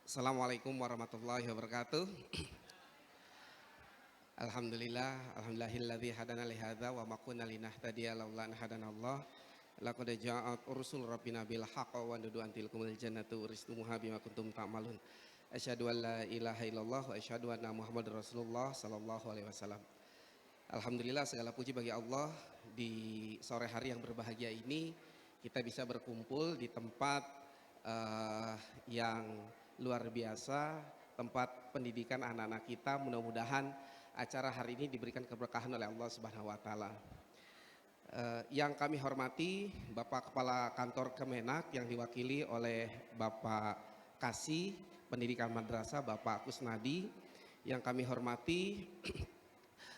Assalamualaikum warahmatullahi wabarakatuh. Alhamdulillahilladzi hadana li hadza wa ma kunna linahtadiya laula an hadanallah. Laqad ja'at rusul rabbina bil haqqi wa nudu antil kumul jannatu uristumuha bima kuntum ta'malun. Asyhadu an la ilaha illallah wa asyhadu anna Muhammadar Rasulullah sallallahu alaihi wasallam. Alhamdulillah, segala puji bagi Allah. Di sore hari yang berbahagia ini kita bisa berkumpul di tempat yang luar biasa, tempat pendidikan anak-anak kita. Mudah-mudahan acara hari ini diberikan keberkahan oleh Allah Subhanahu wa taala. Yang kami hormati Bapak Kepala Kantor Kemenak yang diwakili oleh Bapak Kasih Pendidikan Madrasah Bapak Kusnadi. Yang kami hormati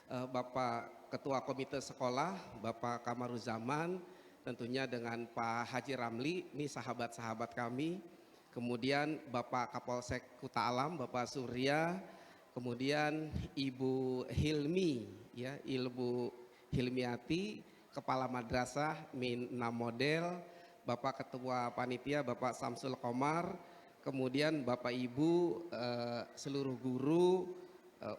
Bapak Ketua Komite Sekolah Bapak Kamaruzaman, tentunya dengan Pak Haji Ramli, ini sahabat-sahabat kami. Kemudian Bapak Kapolsek Kuta Alam Bapak Surya, kemudian Ibu Hilmi, ya, Ibu Hilmiati, Kepala Madrasah Min 6 Model, Bapak Ketua Panitia Bapak Samsul Komar, kemudian Bapak Ibu seluruh guru,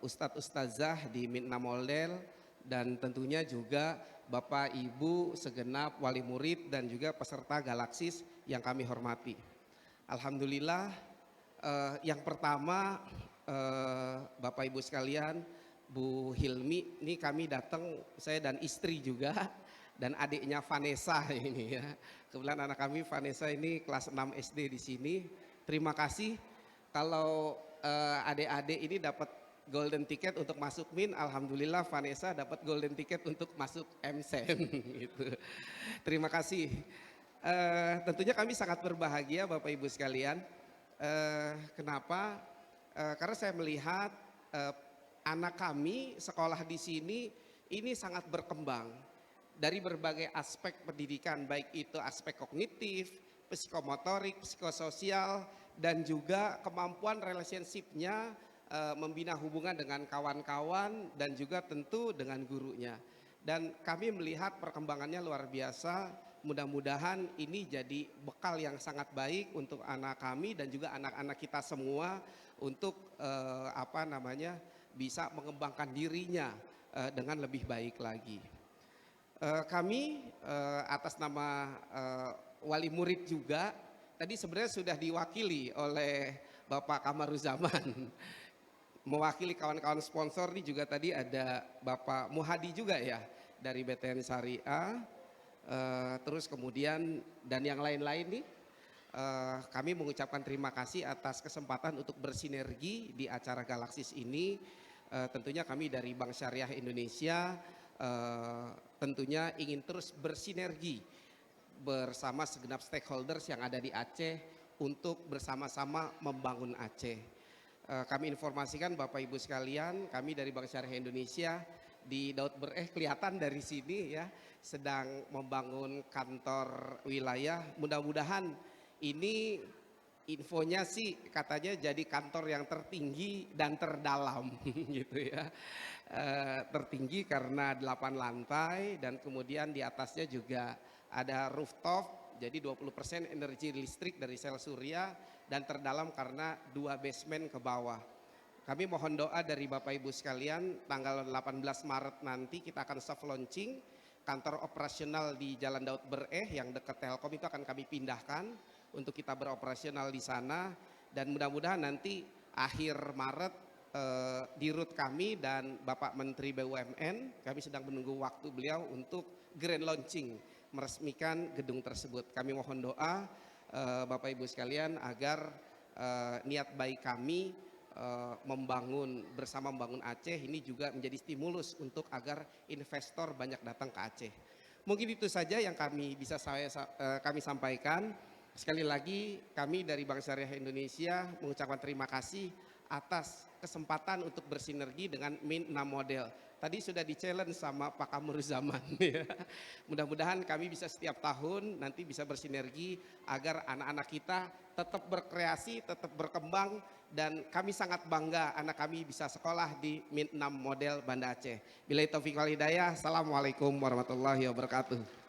Ustadz Ustazah di Min 6 Model, dan tentunya juga Bapak Ibu segenap wali murid dan juga peserta Galaksis yang kami hormati. Alhamdulillah, yang pertama Bapak Ibu sekalian, Bu Hilmi, ini kami datang, saya dan istri juga, dan adiknya Vanessa ini ya. Kebetulan anak kami Vanessa ini kelas 6 SD di sini. Terima kasih kalau adik-adik ini dapat golden ticket untuk masuk Min. Alhamdulillah Vanessa dapat golden ticket untuk masuk MSen gitu. Terima kasih. Tentunya kami sangat berbahagia Bapak Ibu sekalian. Kenapa? Karena saya melihat anak kami sekolah di sini ini sangat berkembang dari berbagai aspek pendidikan, baik itu aspek kognitif, psikomotorik, psikososial, dan juga kemampuan relationship-nya, membina hubungan dengan kawan-kawan dan juga tentu dengan gurunya. Dan kami melihat perkembangannya luar biasa. Mudah-mudahan ini jadi bekal yang sangat baik untuk anak kami dan juga anak-anak kita semua untuk bisa mengembangkan dirinya dengan lebih baik lagi. Kami atas nama wali murid juga tadi sebenarnya sudah diwakili oleh Bapak Kamaruzaman. Mewakili kawan-kawan sponsor ini juga tadi ada Bapak Muhadi juga ya dari BTN Syariah, terus kemudian dan yang lain-lain nih. Kami mengucapkan terima kasih atas kesempatan untuk bersinergi di acara Galaksis ini. Tentunya kami dari Bank Syariah Indonesia tentunya ingin terus bersinergi bersama segenap stakeholders yang ada di Aceh untuk bersama-sama membangun Aceh. Kami informasikan Bapak Ibu sekalian, kami dari Bank Syariah Indonesia di Daud Bereh kelihatan dari sini ya, sedang membangun kantor wilayah. Mudah-mudahan ini infonya sih katanya jadi kantor yang tertinggi dan terdalam gitu ya. Tertinggi karena 8 lantai dan kemudian di atasnya juga ada rooftop. Jadi 20% energi listrik dari sel surya dan terdalam karena 2 basement ke bawah. Kami mohon doa dari Bapak Ibu sekalian, tanggal 18 Maret nanti kita akan soft launching kantor operasional di Jalan Daud Bereh yang dekat Telkom, itu akan kami pindahkan untuk kita beroperasional di sana. Dan mudah-mudahan nanti akhir Maret di root kami dan Bapak Menteri BUMN, kami sedang menunggu waktu beliau untuk grand launching, meresmikan gedung tersebut. Kami mohon doa Bapak Ibu sekalian agar niat baik kami membangun Aceh ini juga menjadi stimulus untuk agar investor banyak datang ke Aceh. Mungkin itu saja yang kami bisa kami sampaikan. Sekali lagi kami dari Bank Syariah Indonesia mengucapkan terima kasih atas kesempatan untuk bersinergi dengan Min 6 Model. Tadi sudah di-challenge sama Pak Kamaruzaman ya. Mudah-mudahan kami bisa setiap tahun nanti bisa bersinergi agar anak-anak kita tetap berkreasi, tetap berkembang, dan kami sangat bangga anak kami bisa sekolah di Min 6 Model Banda Aceh. Billahi taufiq wal hidayah. Assalamualaikum warahmatullahi wabarakatuh.